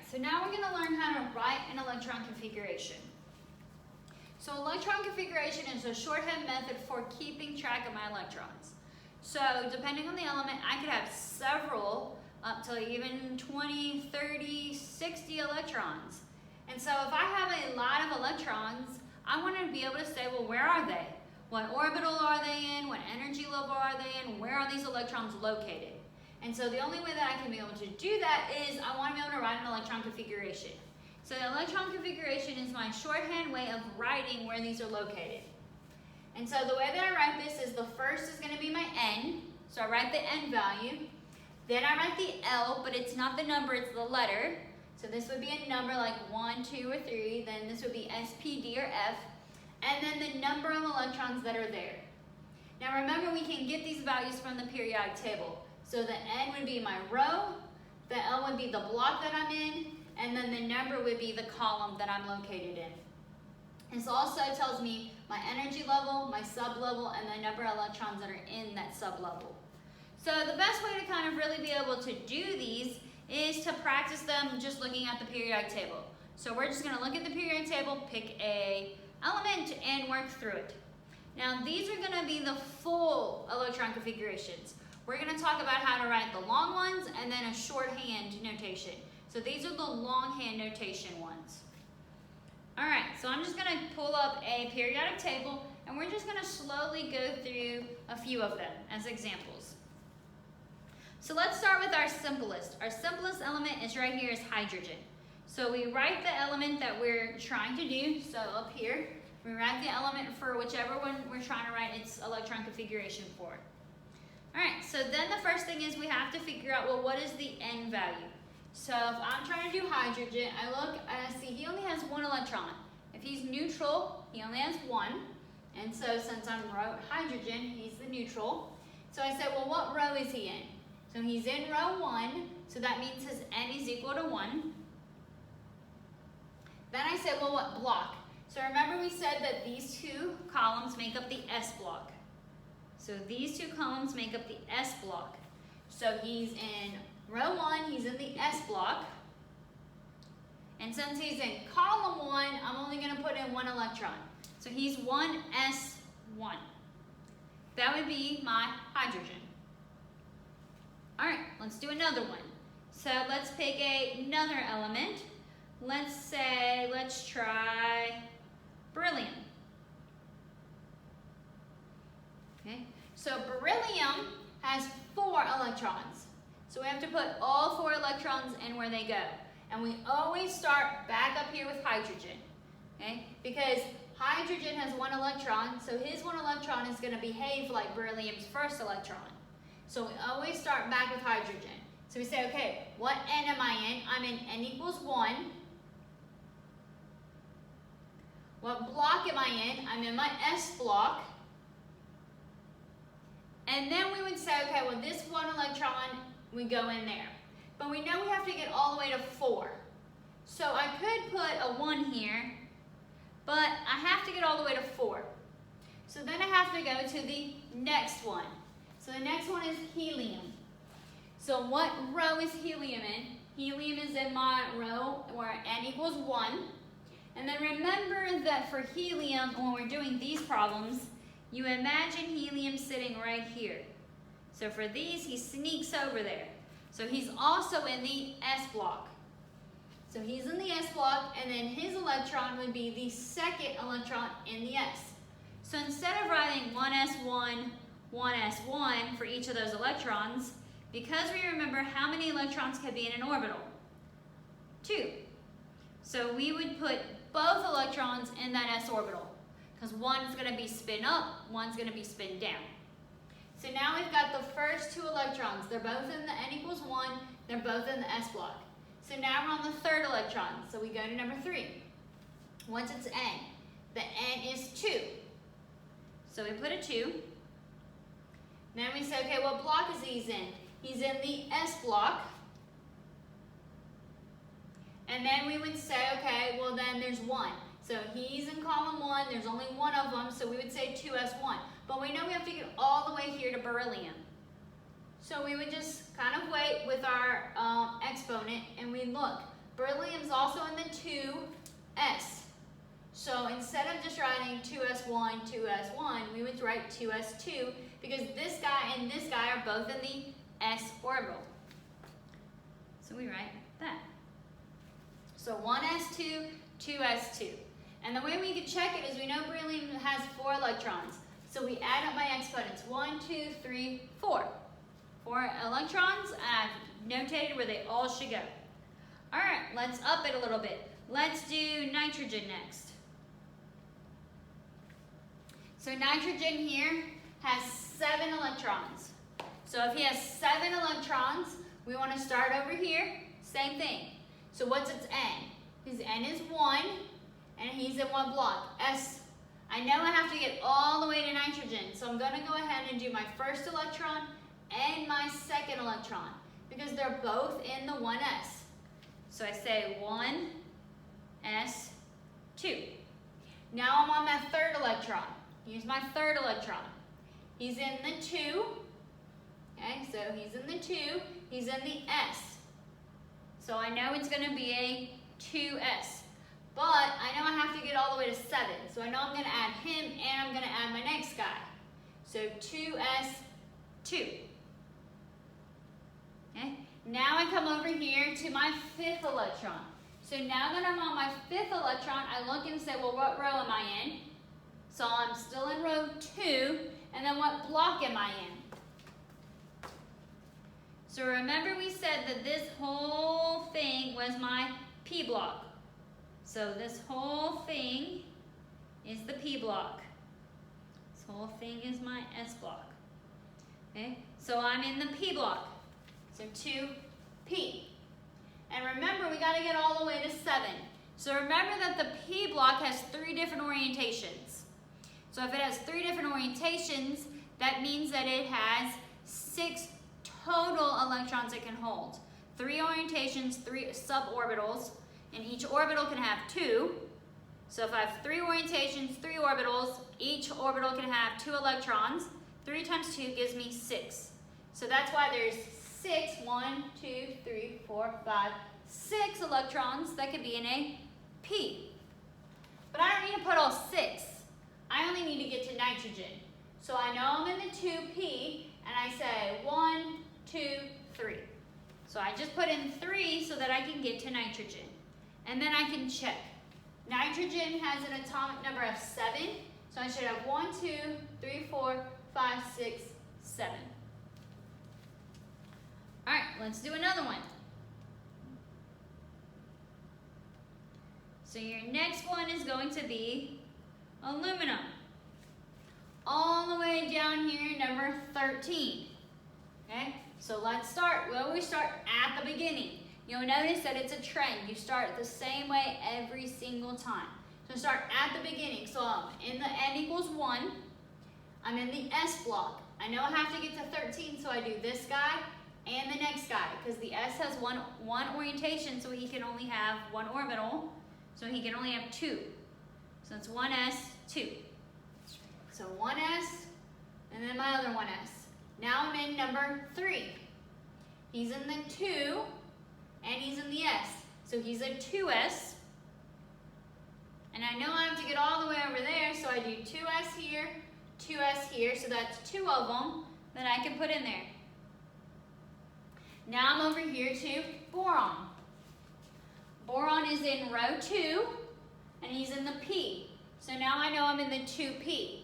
so now we're going to learn how to write an electron configuration. So electron configuration is a shorthand method for keeping track of my electrons. So depending on the element, I could have several, up to even 20, 30, 60 electrons. And so if I have a lot of electrons, I want to be able to say, well, where are they? What orbital are they in? What energy level are they in? Where are these electrons located? And so the only way that I can be able to do that is I want to be able to write an electron configuration. So the electron configuration is my shorthand way of writing where these are located. And so the way that I write this is the first is going to be my N. So I write the N value. Then I write the L, but it's not the number, it's the letter. So this would be a number like 1, 2, or 3. Then this would be S, P, D, or F. And then the number of electrons that are there. Now remember, we can get these values from the periodic table. So the N would be my row, the L would be the block that I'm in, and then the number would be the column that I'm located in. This also tells me my energy level, my sublevel, and the number of electrons that are in that sublevel. So the best way to kind of really be able to do these is to practice them just looking at the periodic table. So we're just going to look at the periodic table, pick a element, and work through it. Now these are going to be the full electron configurations. We're going to talk about how to write the long ones and then a shorthand notation. So these are the longhand notation ones. Alright, so I'm just going to pull up a periodic table and we're just going to slowly go through a few of them as examples. So let's start with our simplest. Our simplest element is right here is hydrogen. So we write the element that we're trying to do. So up here, we write the element for whichever one we're trying to write its electron configuration for. Alright, so then the first thing is we have to figure out, well, what is the N value? So if I'm trying to do hydrogen, I look and I see he only has one electron. If he's neutral, he only has one. And so since I'm hydrogen, he's the neutral. So I said, well, what row is he in? So he's in row 1, so that means his N is equal to 1. Then I said, well, what block? So remember we said that these two columns make up the S block. So these two columns make up the S block. So he's in row 1, he's in the S block. And since he's in column 1, I'm only going to put in one electron. So he's 1s1. That would be my hydrogen. Alright, let's do another one. So let's pick another element. Let's try beryllium. Okay, so beryllium has 4 electrons. So we have to put all 4 electrons in where they go. And we always start back up here with hydrogen. Okay, because hydrogen has 1 electron, so his 1 electron is going to behave like beryllium's first electron. So we always start back with hydrogen. So we say, okay, what N am I in? I'm in N equals 1. What block am I in? I'm in my S block. And then we would say, okay, well, this 1 electron, we go in there. But we know we have to get all the way to 4. So I could put a 1 here, but I have to get all the way to 4. So then I have to go to the next one. So the next one is helium. So what row is helium in? Helium is in my row where N equals 1. And then remember that for helium, when we're doing these problems, you imagine helium sitting right here. So for these, he sneaks over there. So he's also in the S block. So he's in the S block, and then his electron would be the second electron in the S. So instead of writing 1s1, 1s1 for each of those electrons, because we remember how many electrons could be in an orbital? 2. So we would put both electrons in that S orbital, because one's going to be spin up, one's going to be spin down. So now we've got the first 2 electrons. They're both in the N equals 1, they're both in the S block. So now we're on the third electron, so we go to number 3. Once it's N, the N is 2. So we put a 2. Then we say, okay, what block is he in? He's in the S block. And then we would say, okay, well then there's 1. So he's in column 1, there's only 1 of them, so we would say 2s1. But we know we have to get all the way here to beryllium. So we would just kind of wait with our exponent and we look. Beryllium's also in the 2s. So instead of just writing 2s1, 2s1, we would write 2s2 because this guy and this guy are both in the s orbital. So we write that. So 1s2, 2s2. And the way we can check it is we know beryllium has 4 electrons. So we add up my exponents. 1, 2, 3, 4. 4 electrons. I've notated where they all should go. All right, let's up it a little bit. Let's do nitrogen next. So nitrogen here has 7 electrons. So if he has 7 electrons, we want to start over here. Same thing. So what's its N? His N is 1, and he's in what block? S. I know I have to get all the way to nitrogen, so I'm going to go ahead and do my first electron and my second electron because they're both in the 1s. So I say 1s2. Now I'm on my third electron. Here's my third electron. He's in the 2. Okay, so he's in the 2. He's in the s. So I know it's going to be a 2s. But I know I have to get all the way to 7. So I know I'm going to add him and I'm going to add my next guy. So 2s2. Okay, now I come over here to my 5th electron. So now that I'm on my 5th electron, I look and say, well, what row am I in? So I'm still in row 2. And then what block am I in? So remember we said that this whole thing was my P block. So this whole thing is the P block. This whole thing is my S block. Okay, so I'm in the P block. So 2P. And remember, we got to get all the way to 7. So remember that the P block has 3 different orientations. So if it has 3 different orientations, that means that it has 6 total electrons it can hold. 3 orientations, 3 suborbitals, and each orbital can have 2. So if I have 3 orientations, 3 orbitals, each orbital can have 2 electrons. 3 times 2 gives me 6. So that's why there's 6, 1, 2, 3, 4, 5, 6 electrons that could be in a P. But I don't need to put all 6. I only need to get to nitrogen. So I know I'm in the 2P, and I say 1, 2, 3. So I just put in 3 so that I can get to nitrogen. And then I can check. Nitrogen has an atomic number of 7, so I should have 1, 2, 3, 4, 5, 6, 7. All right, let's do another one. So your next one is going to be aluminum. All the way down here, number 13. Okay, so let's start. We always start at the beginning. You'll notice that it's a trend. You start the same way every single time. So start at the beginning. So I'm in the N equals 1. I'm in the S block. I know I have to get to 13, so I do this guy and the next guy, because the S has one orientation, so he can only have 1 orbital, so he can only have 2. So it's 1s, 2. So 1s, and then my other 1s. Now I'm in number 3. He's in the 2, and he's in the S. So he's a 2s, and I know I have to get all the way over there, so I do 2s here, 2s here, so that's 2 of them that I can put in there. Now I'm over here to boron. Boron is in row 2, and he's in the P. So now I know I'm in the 2P.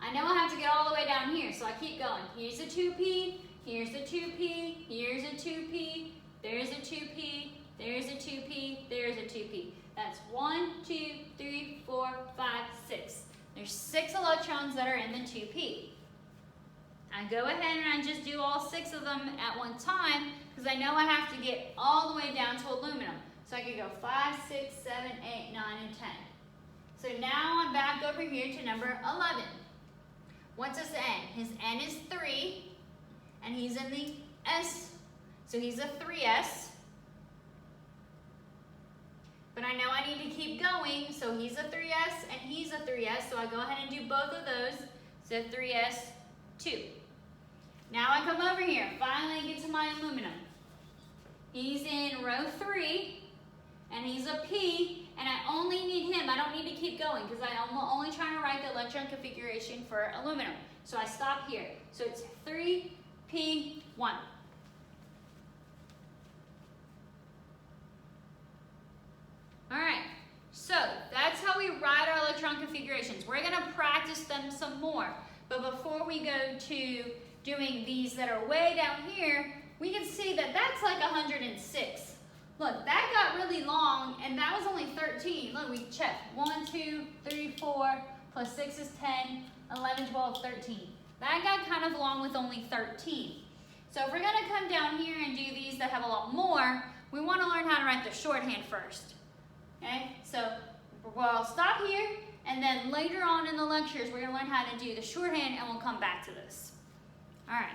I know I have to get all the way down here, so I keep going. Here's a 2P, here's a 2P, here's a 2P, there's a 2P, there's a 2P, there's a 2P. That's 1, 2, 3, 4, 5, 6. There's 6 electrons that are in the 2P. I go ahead and I just do all 6 of them at one time because I know I have to get all the way down to aluminum. So I could go 5, 6, 7, 8, 9, and 10. So now I'm back over here to number 11. What's his N? His N is 3, and he's in the S. So he's a 3s. But I know I need to keep going, so he's a 3s and he's a 3s. So I go ahead and do both of those. So 3s, 2. Now I come over here, finally get to my aluminum. He's in in row 3, and he's a P, and I only need him. I don't need to keep going because I'm only trying to write the electron configuration for aluminum. So I stop here. So it's 3P1. All right, so that's how we write our electron configurations. We're going to practice them some more. But before we go to doing these that are way down here, we can see that that's like 106. Look, that got really long, and that was only 13. Look, we checked. 1, 2, 3, 4, plus 6 is 10, 11, 12, 13. That got kind of long with only 13. So if we're going to come down here and do these that have a lot more, we want to learn how to write the shorthand first. Okay, so we'll stop here, and then later on in the lectures, we're going to learn how to do the shorthand, and we'll come back to this. All right.